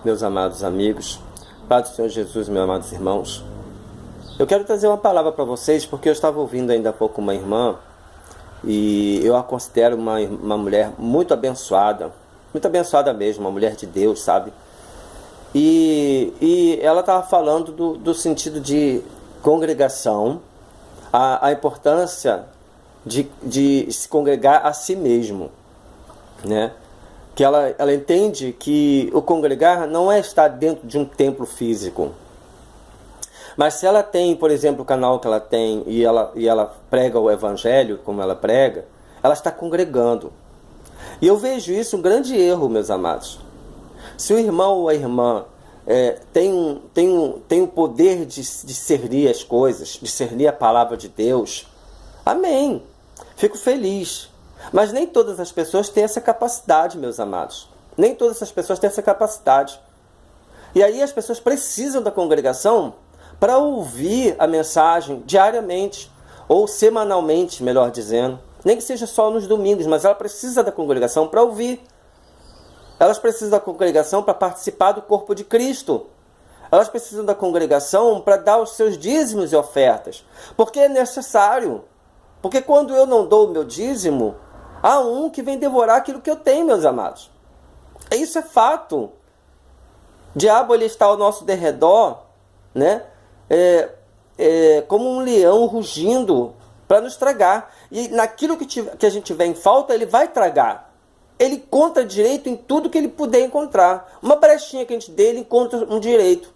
meus amados amigos, Paz do Senhor Jesus, meus amados irmãos. Eu quero trazer uma palavra para vocês, porque eu estava ouvindo ainda há pouco uma irmã, e eu a considero uma mulher muito abençoada mesmo, uma mulher de Deus, sabe? E ela estava falando do sentido de congregação, a importância de se congregar a si mesmo, né? Que ela entende que o congregar não é estar dentro de um templo físico. Mas se ela tem, por exemplo, o canal que ela tem e ela prega o evangelho como ela prega, ela está congregando. E eu vejo isso um grande erro, meus amados. Se o irmão ou a irmã tem o poder de discernir as coisas, discernir a palavra de Deus, amém, fico feliz. Mas nem todas as pessoas têm essa capacidade, meus amados. Nem todas as pessoas têm essa capacidade. E aí as pessoas precisam da congregação para ouvir a mensagem diariamente, ou semanalmente, melhor dizendo. Nem que seja só nos domingos, mas ela precisa da congregação para ouvir. Elas precisam da congregação para participar do corpo de Cristo. Elas precisam da congregação para dar os seus dízimos e ofertas. Porque é necessário. Porque quando eu não dou o meu dízimo, há um que vem devorar aquilo que eu tenho, meus amados. Isso é fato. O diabo ele está ao nosso derredor, né? Como um leão rugindo para nos tragar. E naquilo que a gente tiver em falta, ele vai tragar. Ele encontra direito em tudo que ele puder encontrar. Uma brechinha que a gente dê, ele encontra um direito.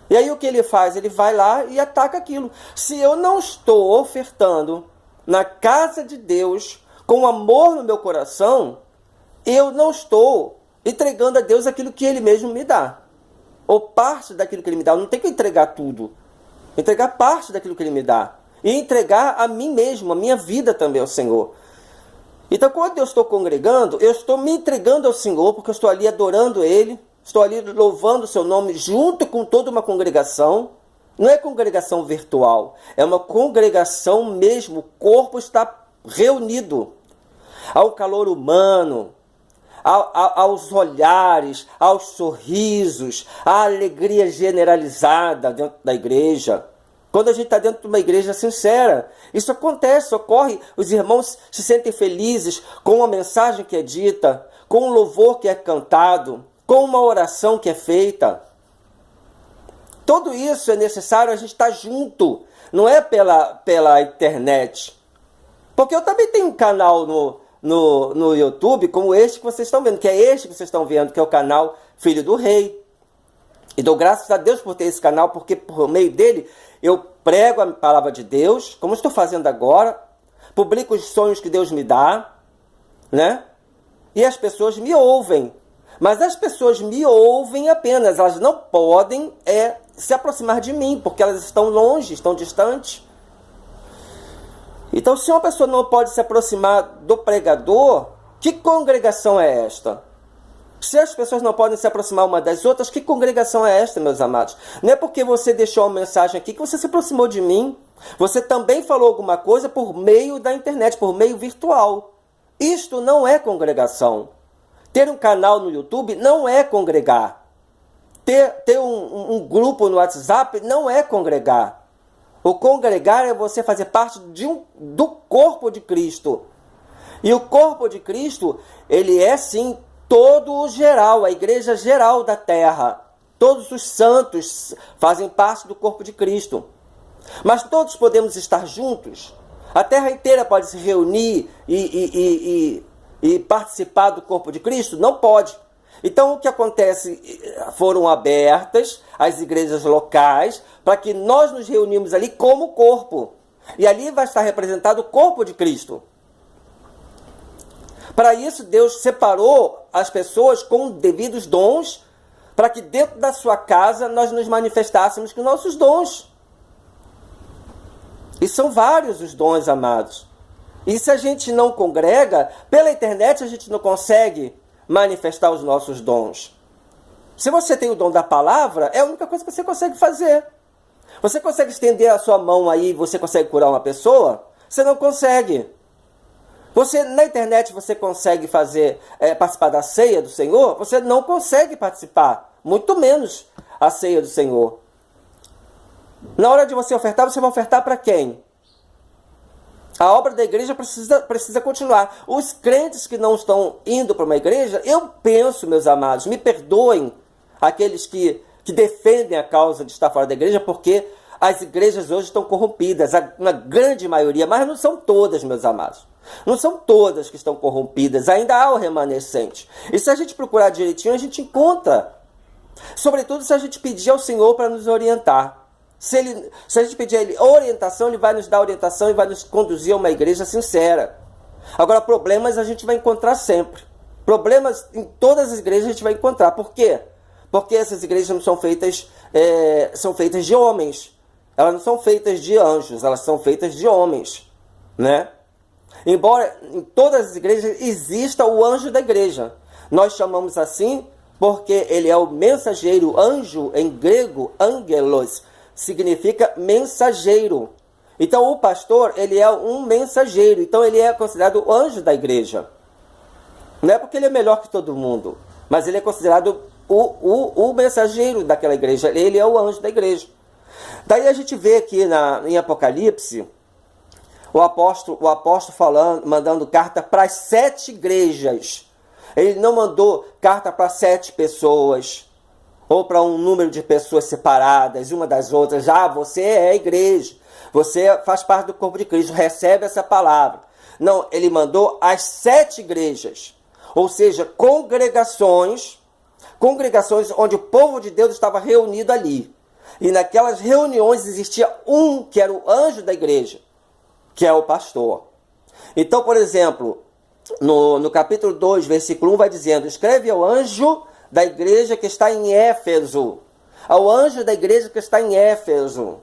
E aí o que ele faz? Ele vai lá e ataca aquilo. Se eu não estou ofertando na casa de Deus com amor no meu coração, eu não estou entregando a Deus aquilo que Ele mesmo me dá. Ou parte daquilo que Ele me dá. Eu não tenho que entregar tudo. Entregar parte daquilo que Ele me dá. E entregar a mim mesmo, a minha vida também ao Senhor. Então, quando eu estou congregando, eu estou me entregando ao Senhor, porque eu estou ali adorando Ele, estou ali louvando o Seu nome junto com toda uma congregação. Não é congregação virtual, é uma congregação mesmo, o corpo está reunido. Ao calor humano, aos olhares, aos sorrisos, à alegria generalizada dentro da igreja. Quando a gente está dentro de uma igreja sincera, isso acontece, ocorre, os irmãos se sentem felizes com a mensagem que é dita, com o louvor que é cantado, com uma oração que é feita. Tudo isso é necessário a gente estar junto, não é pela internet. Porque eu também tenho um canal no YouTube, como este que vocês estão vendo, que é este que vocês estão vendo, que é o canal Filho do Rei. E dou graças a Deus por ter esse canal, porque por meio dele eu prego a palavra de Deus, como estou fazendo agora, publico os sonhos que Deus me dá, né? E as pessoas me ouvem. Mas as pessoas me ouvem apenas, elas não podem se aproximar de mim, porque elas estão longe, estão distantes. Então, se uma pessoa não pode se aproximar do pregador, que congregação é esta? Se as pessoas não podem se aproximar uma das outras, que congregação é esta, meus amados? Não é porque você deixou uma mensagem aqui que você se aproximou de mim. Você também falou alguma coisa por meio da internet, por meio virtual. Isto não é congregação. Ter um canal no YouTube não é congregar. Ter um grupo no WhatsApp não é congregar. O congregar é você fazer parte do corpo de Cristo. E o corpo de Cristo, ele é sim todo o geral, a igreja geral da terra. Todos os santos fazem parte do corpo de Cristo. Mas todos podemos estar juntos. A terra inteira pode se reunir e participar do corpo de Cristo? Não pode. Então o que acontece? Foram abertas as igrejas locais para que nós nos reunimos ali como corpo. E ali vai estar representado o corpo de Cristo. Para isso Deus separou as pessoas com devidos dons, para que dentro da sua casa nós nos manifestássemos com nossos dons. E são vários os dons, amados. E se a gente não congrega, pela internet a gente não consegue manifestar os nossos dons. Se você tem o dom da palavra, é a única coisa que você consegue fazer. Você consegue estender a sua mão aí e você consegue curar uma pessoa? Você não consegue. Na internet você consegue participar da ceia do Senhor? Você não consegue participar. muito menos a ceia do Senhor. Na hora de você ofertar, você vai ofertar para quem? A obra da igreja precisa continuar. Os crentes que não estão indo para uma igreja, eu penso, meus amados, me perdoem aqueles que defendem a causa de estar fora da igreja, porque as igrejas hoje estão corrompidas, uma grande maioria, mas não são todas, meus amados. Não são todas que estão corrompidas, ainda há o remanescente. E se a gente procurar direitinho, a gente encontra. Sobretudo se a gente pedir ao Senhor para nos orientar. Se a gente pedir a Ele orientação, Ele vai nos dar orientação e vai nos conduzir a uma igreja sincera. Agora, problemas a gente vai encontrar sempre. Problemas em todas as igrejas a gente vai encontrar. Por quê? Porque essas igrejas não são feitas, são feitas de homens. Elas não são feitas de anjos, elas são feitas de homens, né? Embora em todas as igrejas exista o anjo da igreja. Nós chamamos assim porque ele é o mensageiro. Anjo, em grego, angelos, significa mensageiro. Então o pastor, ele é um mensageiro. Então ele é considerado o anjo da igreja. Não é porque ele é melhor que todo mundo, mas ele é considerado o mensageiro daquela igreja. Ele é o anjo da igreja. Daí a gente vê aqui em Apocalipse, o apóstolo mandando carta para as 7 igrejas. Ele não mandou carta para 7 pessoas, ou para um número de pessoas separadas, uma das outras. Você é a igreja, você faz parte do corpo de Cristo, recebe essa palavra. Não, ele mandou as 7 igrejas, ou seja, congregações onde o povo de Deus estava reunido ali. E naquelas reuniões existia um que era o anjo da igreja, que é o pastor. Então, por exemplo, no capítulo 2, versículo 1, vai dizendo: escreve ao anjo da igreja que está em Éfeso. Ao anjo da igreja que está em Éfeso.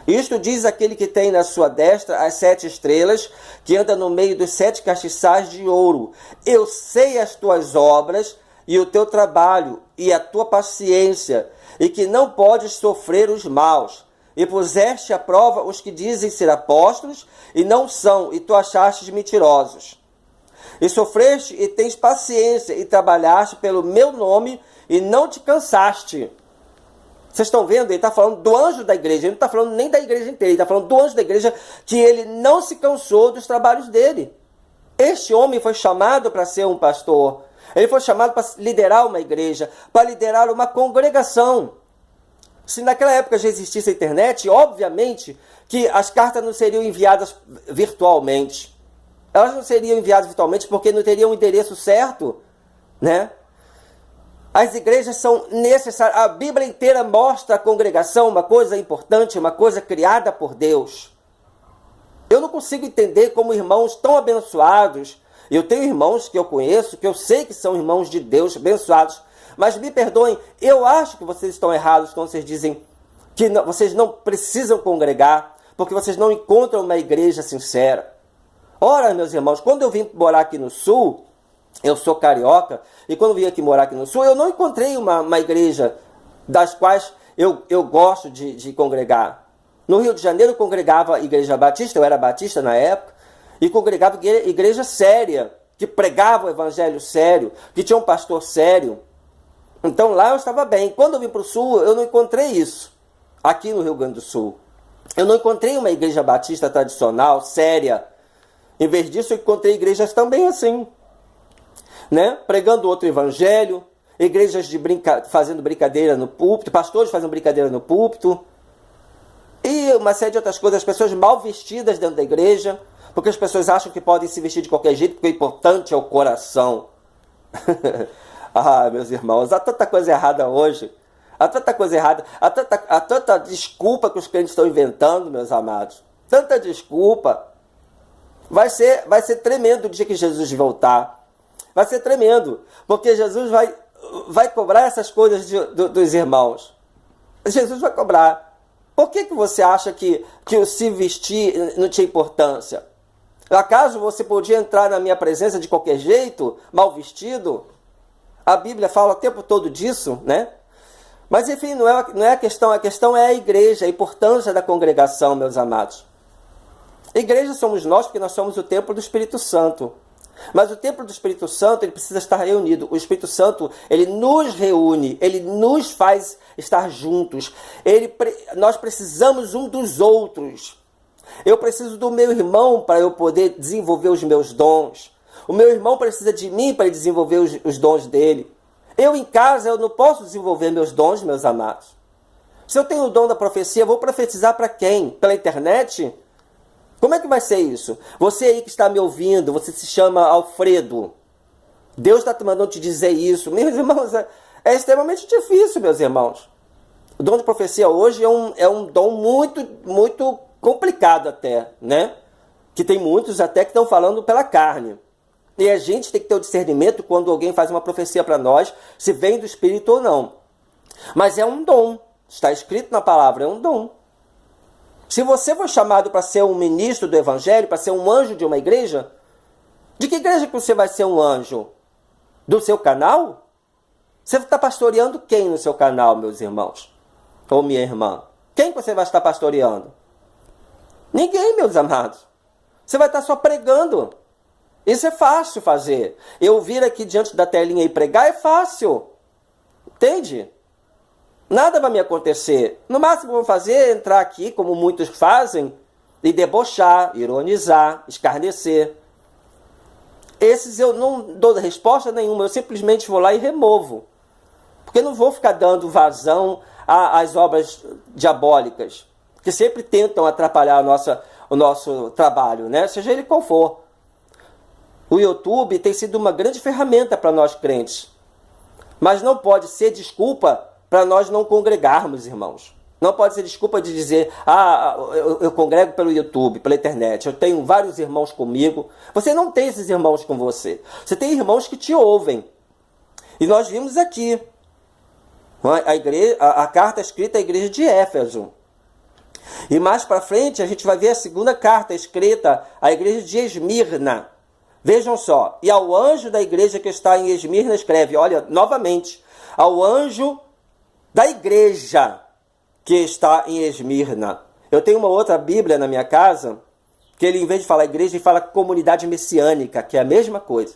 Isto diz aquele que tem na sua destra as 7 estrelas, que anda no meio dos 7 castiçais de ouro. Eu sei as tuas obras e o teu trabalho e a tua paciência, e que não podes sofrer os maus. E puseste à prova os que dizem ser apóstolos e não são, e tu achastes mentirosos. E sofreste e tens paciência, e trabalhaste pelo meu nome e não te cansaste. Vocês estão vendo? Ele está falando do anjo da igreja, ele não está falando nem da igreja inteira, ele está falando do anjo da igreja, que ele não se cansou dos trabalhos dele. Este homem foi chamado para ser um pastor, ele foi chamado para liderar uma igreja, para liderar uma congregação. Se naquela época já existisse a internet, obviamente que as cartas não seriam enviadas virtualmente. Elas não seriam enviadas virtualmente porque não teriam o endereço certo, né? As igrejas são necessárias. A Bíblia inteira mostra a congregação uma coisa importante, uma coisa criada por Deus. Eu não consigo entender como irmãos tão abençoados. Eu tenho irmãos que eu conheço, que eu sei que são irmãos de Deus, abençoados. Mas me perdoem, eu acho que vocês estão errados quando vocês dizem que vocês não precisam congregar, porque vocês não encontram uma igreja sincera. Ora, meus irmãos, quando eu vim morar aqui no Sul, eu sou carioca, e quando eu vim aqui morar aqui no Sul, eu não encontrei uma igreja das quais eu gosto de congregar. No Rio de Janeiro eu congregava igreja batista, eu era batista na época, e congregava igreja séria, que pregava o evangelho sério, que tinha um pastor sério. Então lá eu estava bem. Quando eu vim para o Sul, eu não encontrei isso. Aqui no Rio Grande do Sul. Eu não encontrei uma igreja batista tradicional, séria. Em vez disso, eu encontrei igrejas também assim, né? Pregando outro evangelho, igrejas fazendo brincadeira no púlpito, pastores fazendo brincadeira no púlpito, e uma série de outras coisas, as pessoas mal vestidas dentro da igreja, porque as pessoas acham que podem se vestir de qualquer jeito, porque o importante é o coração. Meus irmãos, há tanta coisa errada hoje, há tanta coisa errada, há tanta desculpa que os crentes estão inventando, meus amados, tanta desculpa. Vai ser tremendo o dia que Jesus voltar, vai ser tremendo, porque Jesus vai cobrar essas coisas dos irmãos. Jesus vai cobrar. Por que você acha que o se vestir não tinha importância? Acaso você podia entrar na minha presença de qualquer jeito, mal vestido? A Bíblia fala o tempo todo disso, né? Mas enfim, não é a questão é a igreja, a importância da congregação, meus amados. Igreja somos nós porque nós somos o templo do Espírito Santo. Mas o templo do Espírito Santo, ele precisa estar reunido. O Espírito Santo, ele nos reúne, ele nos faz estar juntos. Nós precisamos um dos outros. Eu preciso do meu irmão para eu poder desenvolver os meus dons. O meu irmão precisa de mim para desenvolver os dons dele. Eu em casa, eu não posso desenvolver meus dons, meus amados. Se eu tenho o dom da profecia, eu vou profetizar para quem? Pela internet? Como é que vai ser isso? Você aí que está me ouvindo, você se chama Alfredo. Deus está mandando te dizer isso. Meus irmãos, é extremamente difícil, meus irmãos. O dom de profecia hoje é um dom muito, muito complicado até, né? Que tem muitos até que estão falando pela carne. E a gente tem que ter o discernimento quando alguém faz uma profecia para nós, se vem do Espírito ou não. Mas é um dom. Está escrito na palavra, é um dom. Se você for chamado para ser um ministro do Evangelho, para ser um anjo de uma igreja, de que igreja que você vai ser um anjo? Do seu canal? Você está pastoreando quem no seu canal, meus irmãos? Ou minha irmã? Quem você vai estar pastoreando? Ninguém, meus amados. Você vai estar só pregando. Isso é fácil fazer. Eu vir aqui diante da telinha e pregar é fácil. Entende? Nada vai me acontecer. No máximo vou fazer é entrar aqui, como muitos fazem, e debochar, ironizar, escarnecer. Esses eu não dou resposta nenhuma, eu simplesmente vou lá e removo. Porque não vou ficar dando vazão às obras diabólicas, que sempre tentam atrapalhar o nosso trabalho, né? Seja ele qual for. O YouTube tem sido uma grande ferramenta para nós crentes, mas não pode ser desculpa para nós não congregarmos, irmãos. Não pode ser desculpa de dizer, eu congrego pelo YouTube, pela internet, eu tenho vários irmãos comigo. Você não tem esses irmãos com você. Você tem irmãos que te ouvem. E nós vimos aqui a carta escrita à igreja de Éfeso. E mais para frente a gente vai ver a segunda carta escrita à igreja de Esmirna. Vejam só, e ao anjo da igreja que está em Esmirna escreve, olha, novamente, ao anjo da igreja que está em Esmirna. Eu tenho uma outra Bíblia na minha casa, que ele, em vez de falar igreja, ele fala comunidade messiânica, que é a mesma coisa.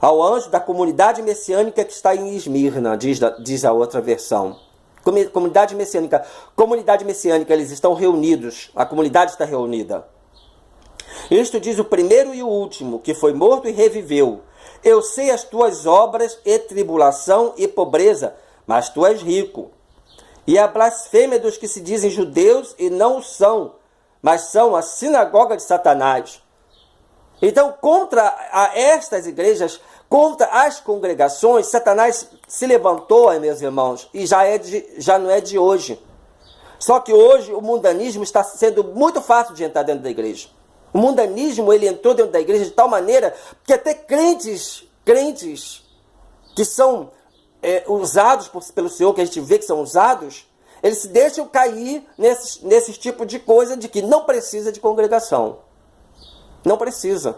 Ao anjo da comunidade messiânica que está em Esmirna, diz a outra versão. Comunidade messiânica. Comunidade messiânica, eles estão reunidos, a comunidade está reunida. Isto diz o primeiro e o último, que foi morto e reviveu. Eu sei as tuas obras e tribulação e pobreza, mas tu és rico. E a blasfêmia dos que se dizem judeus e não são, mas são a sinagoga de Satanás. Então, contra estas igrejas, contra as congregações, Satanás se levantou, meus irmãos, e já não é de hoje. Só que hoje o mundanismo está sendo muito fácil de entrar dentro da igreja. O mundanismo, ele entrou dentro da igreja de tal maneira que até crentes que são usados pelo Senhor, que a gente vê que são usados, eles se deixam cair nesse tipo de coisa de que não precisa de congregação. Não precisa.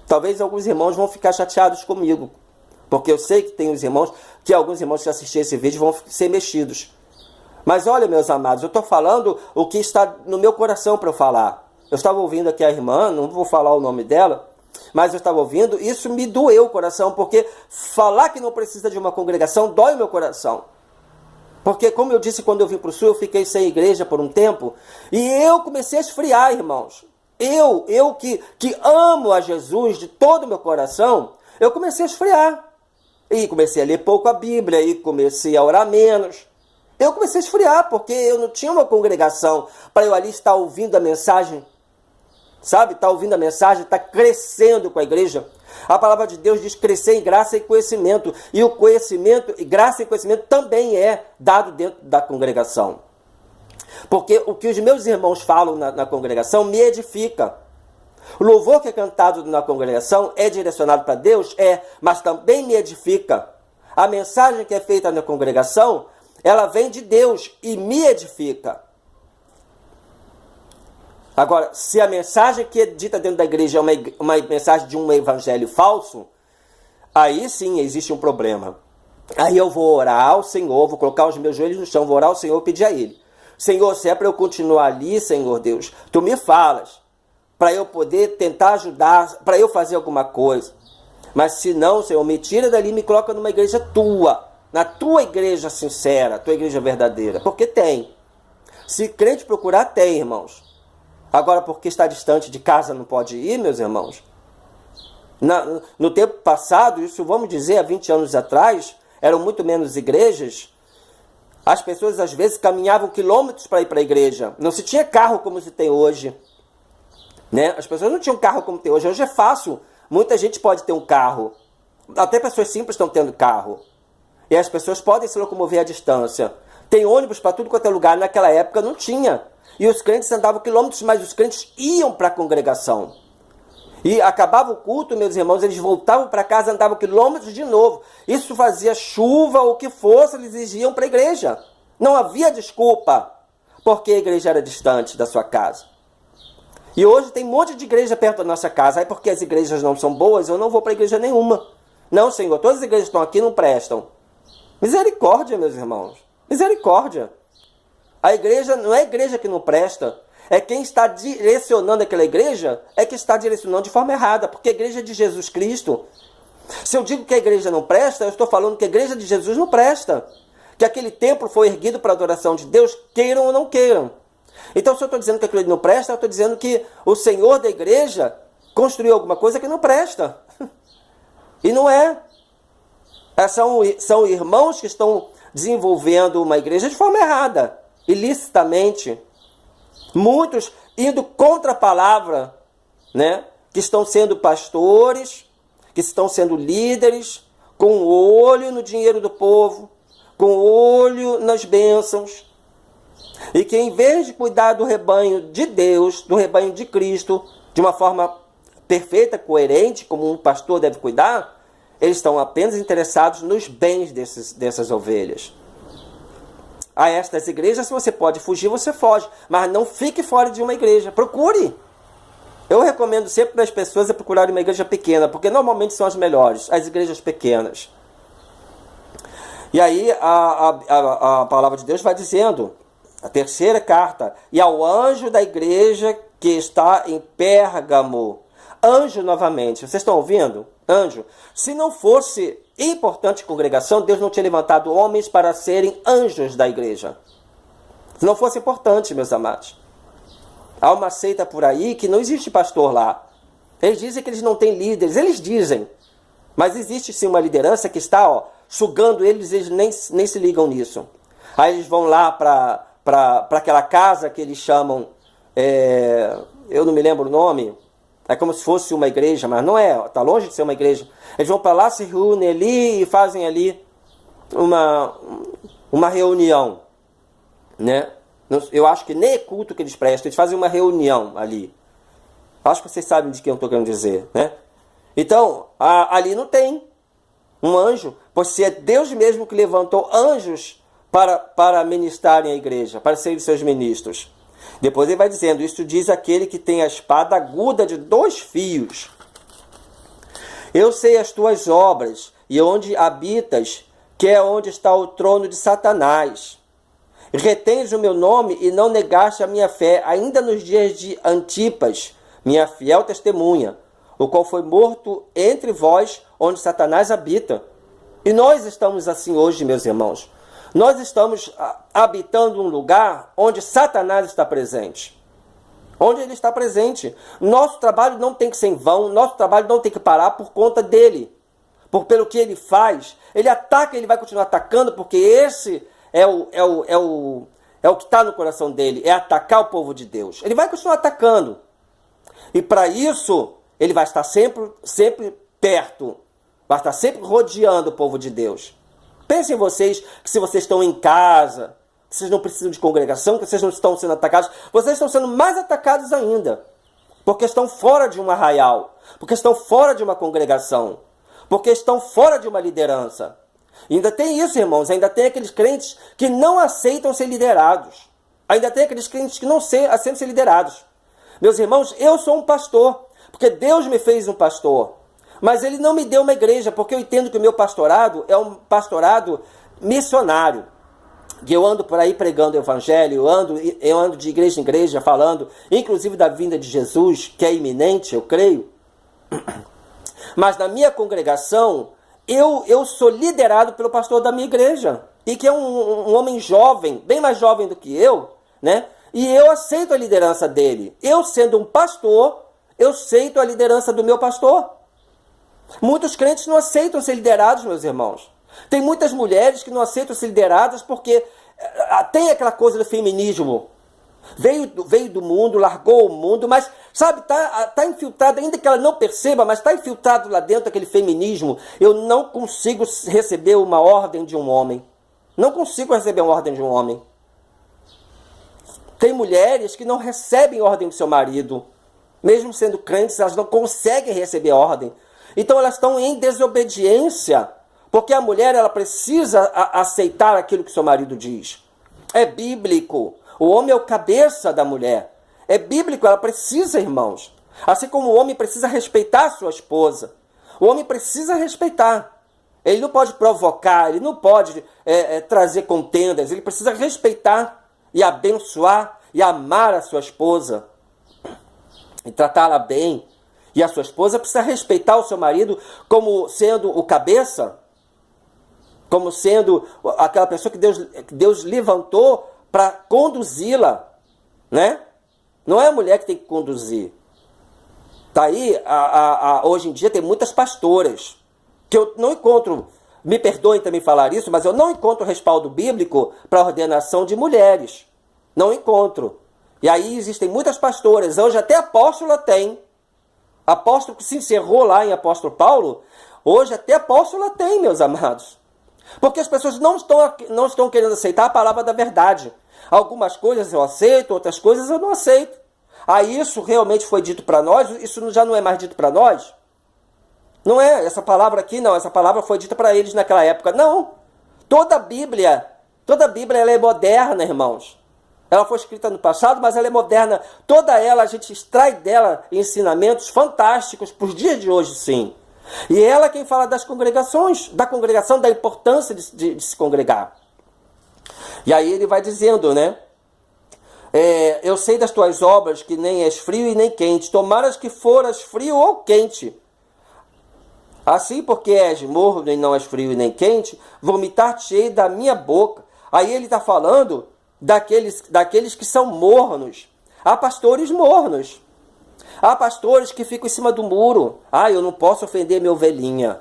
Talvez alguns irmãos vão ficar chateados comigo, porque eu sei que tem alguns irmãos que assistirem esse vídeo vão ser mexidos. Mas olha, meus amados, eu estou falando o que está no meu coração para eu falar. Eu estava ouvindo aqui a irmã, não vou falar o nome dela, mas eu estava ouvindo, isso me doeu o coração, porque falar que não precisa de uma congregação dói o meu coração. Porque, como eu disse, quando eu vim para o Sul, eu fiquei sem igreja por um tempo, e eu comecei a esfriar, irmãos. Eu que amo a Jesus de todo o meu coração, eu comecei a esfriar. E comecei a ler pouco a Bíblia, e comecei a orar menos. Eu comecei a esfriar, porque eu não tinha uma congregação para eu ali estar ouvindo a mensagem. Sabe, está ouvindo a mensagem, está crescendo com a igreja. A palavra de Deus diz crescer em graça e conhecimento. E o conhecimento, e graça e conhecimento também é dado dentro da congregação. Porque o que os meus irmãos falam na congregação me edifica. O louvor que é cantado na congregação é direcionado para Deus? Mas também me edifica. A mensagem que é feita na congregação, ela vem de Deus e me edifica. Agora, se a mensagem que é dita dentro da igreja é uma mensagem de um evangelho falso, aí sim existe um problema. Aí eu vou orar ao Senhor, vou colocar os meus joelhos no chão, vou orar ao Senhor e pedir a Ele. Senhor, se é para eu continuar ali, Senhor Deus, Tu me falas. para eu poder tentar ajudar, para eu fazer alguma coisa. Mas se não, Senhor, me tira dali e me coloca numa igreja tua, na tua igreja sincera, tua igreja verdadeira. Porque tem. Se crente procurar, tem, irmãos. Agora, porque está distante de casa, não pode ir, meus irmãos? No tempo passado, isso vamos dizer, há 20 anos atrás, eram muito menos igrejas. As pessoas, às vezes, caminhavam quilômetros para ir para a igreja. Não se tinha carro como se tem hoje. Né? As pessoas não tinham carro como tem hoje. Hoje é fácil. Muita gente pode ter um carro. Até pessoas simples estão tendo carro. E as pessoas podem se locomover à distância. Tem ônibus para tudo quanto é lugar. Naquela época não tinha. E os crentes andavam quilômetros, mas os crentes iam para a congregação. E acabava o culto, meus irmãos, eles voltavam para casa, andavam quilômetros de novo. Isso fazia chuva ou o que fosse, eles iam para a igreja. Não havia desculpa, porque a igreja era distante da sua casa. E hoje tem um monte de igreja perto da nossa casa. Aí porque as igrejas não são boas, eu não vou para a igreja nenhuma. Não, Senhor, todas as igrejas que estão aqui não prestam. Misericórdia, meus irmãos. Misericórdia. A igreja não é a igreja que não presta. É quem está direcionando aquela igreja é que está direcionando de forma errada. Porque a igreja de Jesus Cristo, se eu digo que a igreja não presta, eu estou falando que a igreja de Jesus não presta. Que aquele templo foi erguido para a adoração de Deus, queiram ou não queiram. Então, se eu estou dizendo que aquilo não presta, eu estou dizendo que o Senhor da igreja construiu alguma coisa que não presta. E não é. São irmãos que estão desenvolvendo uma igreja de forma errada, ilicitamente. Muitos indo contra a palavra, né? Que estão sendo pastores, que estão sendo líderes, com o olho no dinheiro do povo, com o olho nas bênçãos. E que em vez de cuidar do rebanho de Deus, do rebanho de Cristo, de uma forma perfeita, coerente, como um pastor deve cuidar, eles estão apenas interessados nos bens dessas ovelhas. A estas igrejas, se você pode fugir, você foge. Mas não fique fora de uma igreja. Procure. Eu recomendo sempre para as pessoas procurarem uma igreja pequena, porque normalmente são as melhores, as igrejas pequenas. E aí a palavra de Deus vai dizendo, a terceira carta, e ao anjo da igreja que está em Pérgamo. Anjo novamente, vocês estão ouvindo? Anjo. Se não fosse importante congregação, Deus não tinha levantado homens para serem anjos da igreja. Se não fosse importante, meus amados. Há uma seita por aí que não existe pastor lá. Eles dizem que eles não têm líderes, eles dizem. Mas existe sim uma liderança que está sugando eles, eles nem se ligam nisso. Aí eles vão lá para aquela casa que eles chamam, eu não me lembro o nome, é como se fosse uma igreja, mas não é, está longe de ser uma igreja. Eles vão para lá, se reúnem ali e fazem ali uma reunião, né? Eu acho que nem é culto que eles prestam, eles fazem uma reunião ali. Acho que vocês sabem de quem eu estou querendo dizer, né? Então, ali não tem um anjo, pois é Deus mesmo que levantou anjos para ministrarem a igreja, para serem seus ministros. Depois ele vai dizendo, isto diz aquele que tem a espada aguda de 2 fios. Eu sei as tuas obras, e onde habitas, que é onde está o trono de Satanás. Retens o meu nome e não negaste a minha fé, ainda nos dias de Antipas, minha fiel testemunha, o qual foi morto entre vós, onde Satanás habita. E nós estamos assim hoje, meus irmãos. Nós estamos habitando um lugar onde Satanás está presente. Onde ele está presente. Nosso trabalho não tem que ser em vão, nosso trabalho não tem que parar por conta dele. Pelo que ele faz, ele ataca, ele vai continuar atacando, porque esse é o que está no coração dele, é atacar o povo de Deus. Ele vai continuar atacando. E para isso, ele vai estar sempre perto, vai estar sempre rodeando o povo de Deus. Pensem vocês que se vocês estão em casa, que vocês não precisam de congregação, que vocês não estão sendo atacados, vocês estão sendo mais atacados ainda. Porque estão fora de um arraial, porque estão fora de uma congregação, porque estão fora de uma liderança. E ainda tem isso, irmãos, ainda tem aqueles crentes que não aceitam ser liderados. Ainda tem aqueles crentes que não aceitam ser liderados. Meus irmãos, eu sou um pastor, porque Deus me fez um pastor. Mas ele não me deu uma igreja, porque eu entendo que o meu pastorado é um pastorado missionário. que eu ando por aí pregando o evangelho, eu ando de igreja em igreja falando, inclusive da vinda de Jesus, que é iminente, eu creio. Mas na minha congregação, eu sou liderado pelo pastor da minha igreja, e que é um homem jovem, bem mais jovem do que eu, né? E eu aceito a liderança dele. Eu, sendo um pastor, eu aceito a liderança do meu pastor. Muitos crentes não aceitam ser liderados, meus irmãos. Tem muitas mulheres que não aceitam ser lideradas porque tem aquela coisa do feminismo. Veio do mundo, largou o mundo, mas, sabe, tá infiltrado, ainda que ela não perceba, mas está infiltrado lá dentro aquele feminismo. Eu não consigo receber uma ordem de um homem. Não consigo receber uma ordem de um homem. Tem mulheres que não recebem ordem do seu marido. Mesmo sendo crentes, elas não conseguem receber ordem. Então elas estão em desobediência, porque a mulher ela precisa aceitar aquilo que seu marido diz. É bíblico. O homem é o cabeça da mulher. É bíblico, ela precisa, irmãos. Assim como o homem precisa respeitar a sua esposa. O homem precisa respeitar. Ele não pode provocar, ele não pode trazer contendas. Ele precisa respeitar e abençoar e amar a sua esposa. E tratá-la bem. E a sua esposa precisa respeitar o seu marido como sendo o cabeça, como sendo aquela pessoa que Deus levantou para conduzi-la, né? Não é a mulher que tem que conduzir. Tá aí, hoje em dia tem muitas pastoras, que eu não encontro, me perdoem também falar isso, mas eu não encontro respaldo bíblico para a ordenação de mulheres. Não encontro. E aí existem muitas pastoras, hoje até apóstola tem. Apóstolo que se encerrou lá em apóstolo Paulo, hoje até apóstola tem, meus amados. Porque as pessoas não estão querendo aceitar a palavra da verdade. Algumas coisas eu aceito, outras coisas eu não aceito. Aí isso realmente foi dito para nós, isso já não é mais dito para nós? Não é, essa palavra aqui não, essa palavra foi dita para eles naquela época. Não, toda a Bíblia ela é moderna, irmãos. Ela foi escrita no passado, mas ela é moderna. Toda ela, a gente extrai dela ensinamentos fantásticos para os dias de hoje, sim. E ela é quem fala das congregações, da congregação, da importância de se congregar. E aí ele vai dizendo, né? Eu sei das tuas obras que nem és frio e nem quente. Tomaras que foras frio ou quente. Assim, porque és morno e não és frio e nem quente, vomitar-te-ei da minha boca. Aí ele está falando daqueles que são mornos. Há pastores mornos. Há pastores que ficam em cima do muro. Eu não posso ofender minha ovelhinha.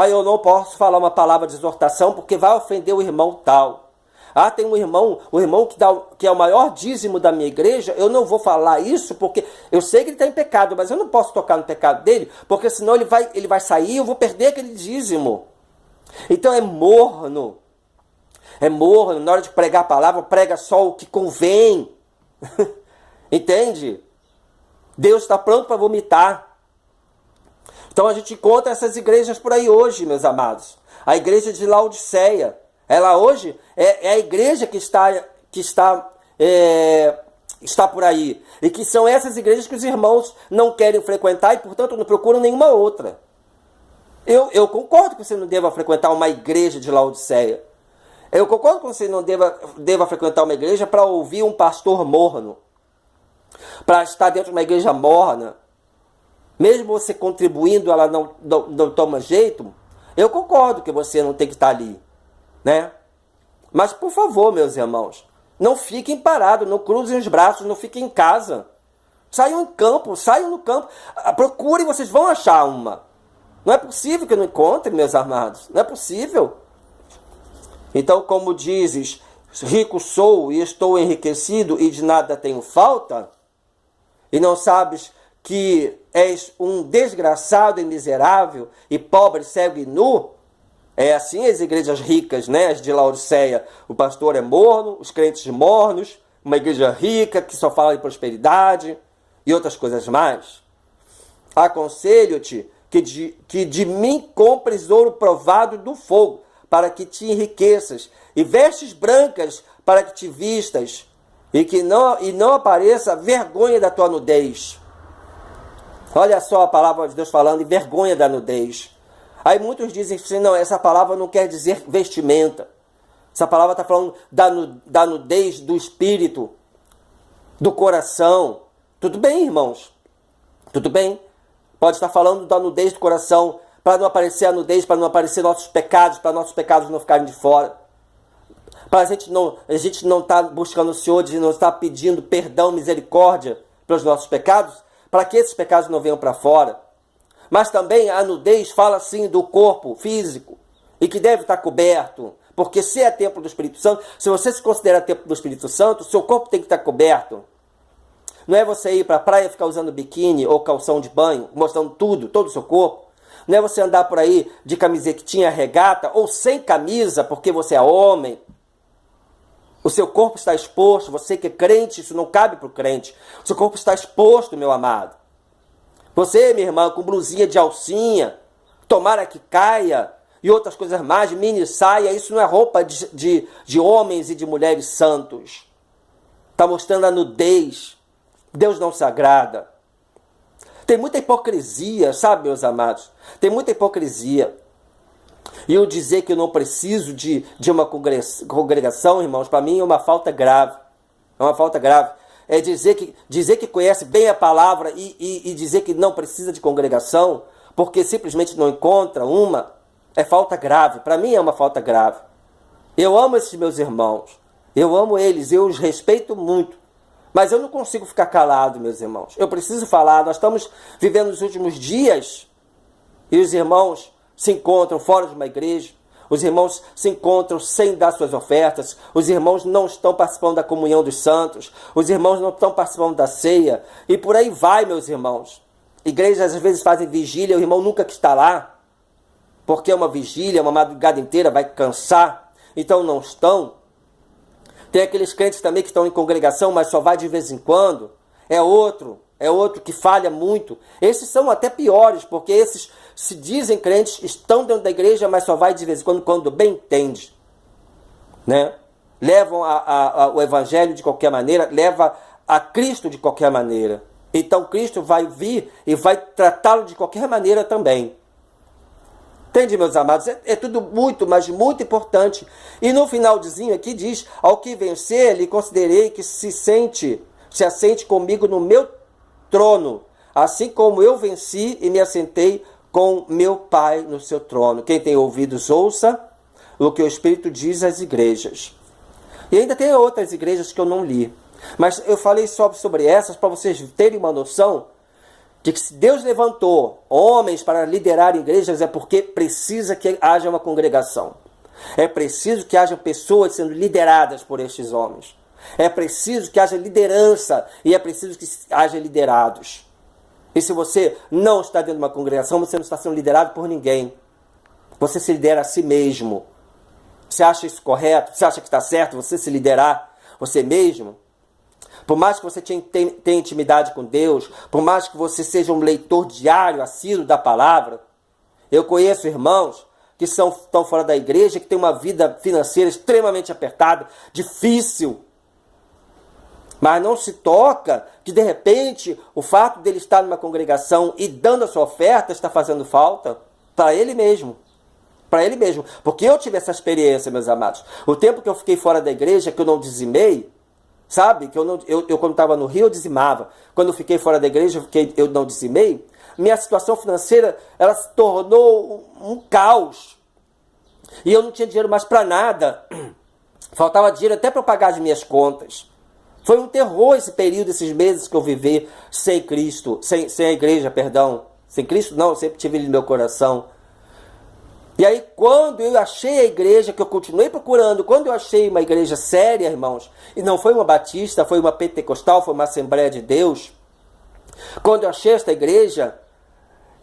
Eu não posso falar uma palavra de exortação porque vai ofender o irmão tal. Tem o irmão que é o maior dízimo da minha igreja, eu não vou falar isso porque eu sei que ele está em pecado, mas eu não posso tocar no pecado dele, porque senão ele vai sair e eu vou perder aquele dízimo. Então é morno. É morno, na hora de pregar a palavra, prega só o que convém. Entende? Deus está pronto para vomitar. Então a gente encontra essas igrejas por aí hoje, meus amados. A igreja de Laodiceia. Ela hoje é a igreja que está por aí. E que são essas igrejas que os irmãos não querem frequentar e, portanto, não procuram nenhuma outra. Eu concordo que você não deva frequentar uma igreja de Laodiceia. Eu concordo que você não deva frequentar uma igreja para ouvir um pastor morno. Para estar dentro de uma igreja morna. Mesmo você contribuindo, ela não toma jeito. Eu concordo que você não tem que estar ali. Né? Mas, por favor, meus irmãos, não fiquem parados, não cruzem os braços, não fiquem em casa. Saiam no campo. Procurem, vocês vão achar uma. Não é possível que não encontrem, meus amados. Não é possível. Então, como dizes, rico sou e estou enriquecido e de nada tenho falta, e não sabes que és um desgraçado e miserável, e pobre, cego e nu, é assim as igrejas ricas, né? As de Laodiceia. O pastor é morno, os crentes mornos, uma igreja rica que só fala de prosperidade e outras coisas mais. Aconselho-te que de mim compres ouro provado do fogo, para que te enriqueças, e vestes brancas para que te vistas, e não apareça vergonha da tua nudez. Olha só a palavra de Deus falando em vergonha da nudez. Aí muitos dizem assim, não, essa palavra não quer dizer vestimenta. Essa palavra está falando da nudez do espírito, do coração. Tudo bem, irmãos? Tudo bem? Pode estar falando da nudez do coração, para não aparecer a nudez, para não aparecer nossos pecados, para nossos pecados não ficarem de fora. Para a gente não estar buscando o Senhor, de não estar pedindo perdão, misericórdia pelos nossos pecados, para que esses pecados não venham para fora. Mas também a nudez fala sim do corpo físico, e que deve estar coberto, porque se é templo do Espírito Santo, se você se considera templo do Espírito Santo, o seu corpo tem que estar coberto. Não é você ir para a praia e ficar usando biquíni ou calção de banho, mostrando tudo, todo o seu corpo. Não é você andar por aí de camisetinha regata ou sem camisa porque você é homem. O seu corpo está exposto, você que é crente, isso não cabe para o crente. O seu corpo está exposto, meu amado. Você, minha irmã, com blusinha de alcinha, tomara que caia, e outras coisas mais, mini saia, isso não é roupa de homens e de mulheres santos. Está mostrando a nudez. Deus não se agrada. Tem muita hipocrisia, sabe, meus amados? Tem muita hipocrisia. E eu dizer que eu não preciso de uma congregação, irmãos, para mim é uma falta grave. É uma falta grave. É dizer que conhece bem a palavra e dizer que não precisa de congregação, porque simplesmente não encontra uma, é falta grave. Para mim é uma falta grave. Eu amo esses meus irmãos. Eu amo eles, eu os respeito muito. Mas eu não consigo ficar calado, meus irmãos. Eu preciso falar. Nós estamos vivendo os últimos dias e os irmãos se encontram fora de uma igreja. Os irmãos se encontram sem dar suas ofertas. Os irmãos não estão participando da comunhão dos santos. Os irmãos não estão participando da ceia. E por aí vai, meus irmãos. Igrejas às vezes fazem vigília, o irmão nunca está lá. Porque é uma vigília, uma madrugada inteira, vai cansar. Então não estão. Tem aqueles crentes também que estão em congregação, mas só vai de vez em quando. É outro que falha muito. Esses são até piores, porque esses se dizem crentes, estão dentro da igreja, mas só vai de vez em quando bem entende. Né? Levam o evangelho de qualquer maneira, leva a Cristo de qualquer maneira. Então Cristo vai vir e vai tratá-lo de qualquer maneira também. Entende, meus amados? É tudo muito, mas muito importante. E no finalzinho aqui diz, ao que vencer, lhe considerei que se assente comigo no meu trono, assim como eu venci e me assentei com meu Pai no seu trono. Quem tem ouvidos, ouça o que o Espírito diz às igrejas. E ainda tem outras igrejas que eu não li. Mas eu falei só sobre essas para vocês terem uma noção de que se Deus levantou homens para liderar igrejas é porque precisa que haja uma congregação. É preciso que haja pessoas sendo lideradas por estes homens. É preciso que haja liderança e é preciso que haja liderados. E se você não está dentro de uma congregação, você não está sendo liderado por ninguém. Você se lidera a si mesmo. Você acha isso correto? Você acha que está certo você se liderar você mesmo? Por mais que você tenha intimidade com Deus, por mais que você seja um leitor diário, assíduo da palavra, eu conheço irmãos que estão fora da igreja, que têm uma vida financeira extremamente apertada, difícil. Mas não se toca que, de repente, o fato dele estar numa congregação e dando a sua oferta está fazendo falta para ele mesmo. Para ele mesmo. Porque eu tive essa experiência, meus amados. O tempo que eu fiquei fora da igreja, que eu não dizimei, sabe? Que eu quando estava no Rio, eu dizimava. Quando eu fiquei fora da igreja, eu não dizimei. Minha situação financeira, ela se tornou um caos. E eu não tinha dinheiro mais para nada. Faltava dinheiro até para eu pagar as minhas contas. Foi um terror esse período, esses meses que eu vivi sem Cristo, sem a igreja, perdão. Sem Cristo não, eu sempre tive ele no meu coração. E aí quando eu achei a igreja, que eu continuei procurando, quando eu achei uma igreja séria, irmãos, e não foi uma batista, foi uma pentecostal, foi uma Assembleia de Deus, quando eu achei esta igreja,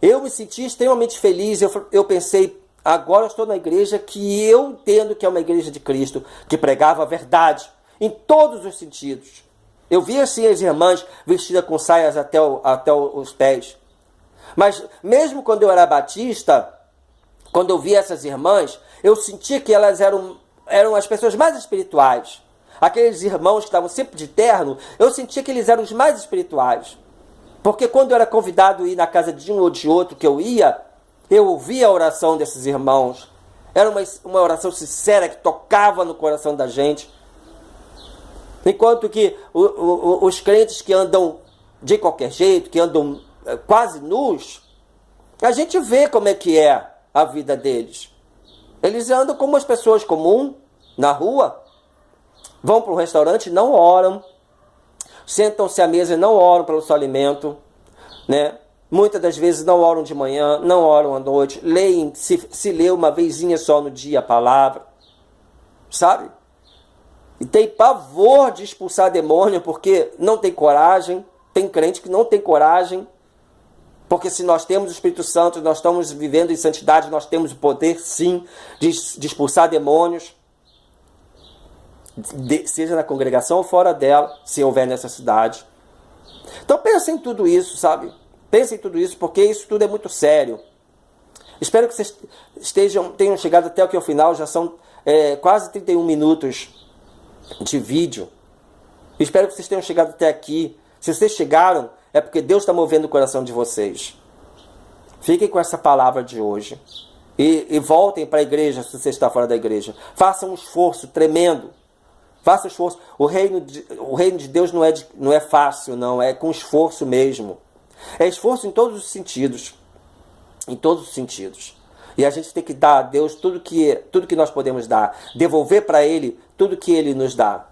eu me senti extremamente feliz. Eu pensei, agora eu estou na igreja que eu entendo que é uma igreja de Cristo, que pregava a verdade, em todos os sentidos. Eu via assim as irmãs vestidas com saias até os pés. Mas mesmo quando eu era batista, quando eu via essas irmãs, eu sentia que elas eram as pessoas mais espirituais. Aqueles irmãos que estavam sempre de terno, eu sentia que eles eram os mais espirituais. Porque quando eu era convidado a ir na casa de um ou de outro que eu ia, eu ouvia a oração desses irmãos. Era uma oração sincera que tocava no coração da gente. Enquanto que os crentes que andam de qualquer jeito, que andam quase nus, a gente vê como é que é a vida deles. Eles andam como as pessoas comuns, na rua, vão para um restaurante e não oram, sentam-se à mesa e não oram pelo seu alimento, né? Muitas das vezes não oram de manhã, não oram à noite, leem, se lê uma vezinha só no dia a palavra, sabe? E tem pavor de expulsar demônio porque não tem coragem. Tem crente que não tem coragem, porque se nós temos o Espírito Santo, nós estamos vivendo em santidade, nós temos o poder, sim, de expulsar demônios, seja na congregação ou fora dela, se houver necessidade. Então pensa em tudo isso, sabe? Pensa em tudo isso, porque isso tudo é muito sério. Espero que vocês tenham chegado até aqui ao final, já são quase 31 minutos de vídeo. Espero que vocês tenham chegado até aqui. Se vocês chegaram, é porque Deus está movendo o coração de vocês. Fiquem com essa palavra de hoje. E voltem para a igreja se você está fora da igreja. Façam um esforço tremendo. Façam um esforço. O reino de Deus não é fácil, não. É com esforço mesmo. É esforço em todos os sentidos. Em todos os sentidos. E a gente tem que dar a Deus tudo que nós podemos dar. Devolver para Ele tudo que Ele nos dá.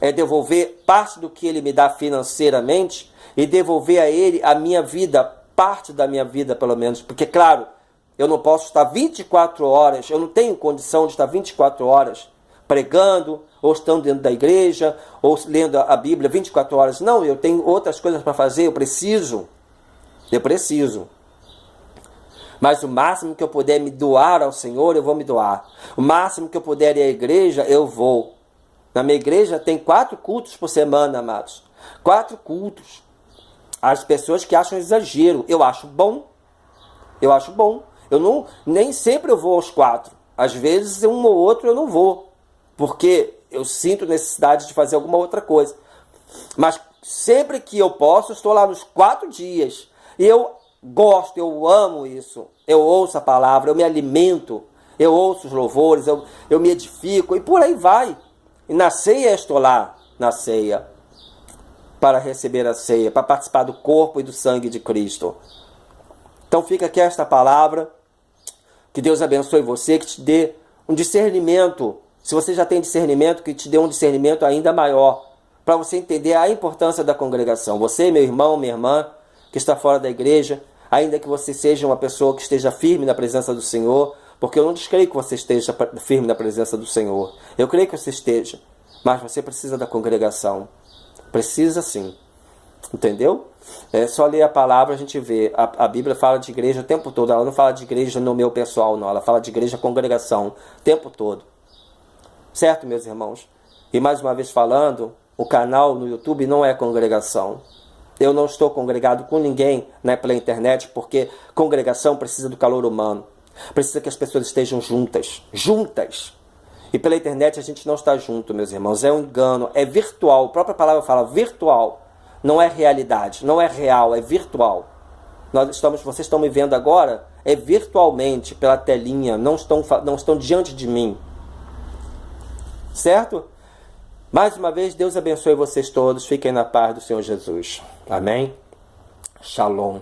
É devolver parte do que Ele me dá financeiramente e devolver a Ele a minha vida, parte da minha vida pelo menos. Porque, claro, eu não posso estar 24 horas, eu não tenho condição de estar 24 horas pregando, ou estando dentro da igreja, ou lendo a Bíblia 24 horas. Não, eu tenho outras coisas para fazer, eu preciso. Mas o máximo que eu puder me doar ao Senhor, eu vou me doar. O máximo que eu puder ir à igreja, eu vou. Na minha igreja tem 4 cultos por semana, amados. 4 cultos. As pessoas que acham exagero, eu acho bom. Nem sempre eu vou aos 4. Às vezes um ou outro eu não vou. Porque eu sinto necessidade de fazer alguma outra coisa. Mas sempre que eu posso, estou lá nos 4 dias. E eu gosto, eu amo isso. Eu ouço a palavra, eu me alimento. Eu ouço os louvores, eu me edifico. E por aí vai. E na ceia estou lá, na ceia, para receber a ceia, para participar do corpo e do sangue de Cristo. Então fica aqui esta palavra, que Deus abençoe você, que te dê um discernimento, se você já tem discernimento, que te dê um discernimento ainda maior, para você entender a importância da congregação. Você, meu irmão, minha irmã, que está fora da igreja, ainda que você seja uma pessoa que esteja firme na presença do Senhor, porque eu não descreio que você esteja firme na presença do Senhor. Eu creio que você esteja. Mas você precisa da congregação. Precisa sim. Entendeu? É só ler a palavra, a gente vê. A Bíblia fala de igreja o tempo todo. Ela não fala de igreja no meu pessoal, não. Ela fala de igreja congregação o tempo todo. Certo, meus irmãos? E mais uma vez falando, o canal no YouTube não é congregação. Eu não estou congregado com ninguém, né, pela internet, porque congregação precisa do calor humano. Precisa que as pessoas estejam juntas. E pela internet a gente não está junto, meus irmãos. É um engano, é virtual. A própria palavra fala virtual. Não é realidade, não é real, é virtual. Vocês estão me vendo agora, é virtualmente, pela telinha. Não estão diante de mim. Certo? Mais uma vez, Deus abençoe vocês todos. Fiquem na paz do Senhor Jesus. Amém? Shalom.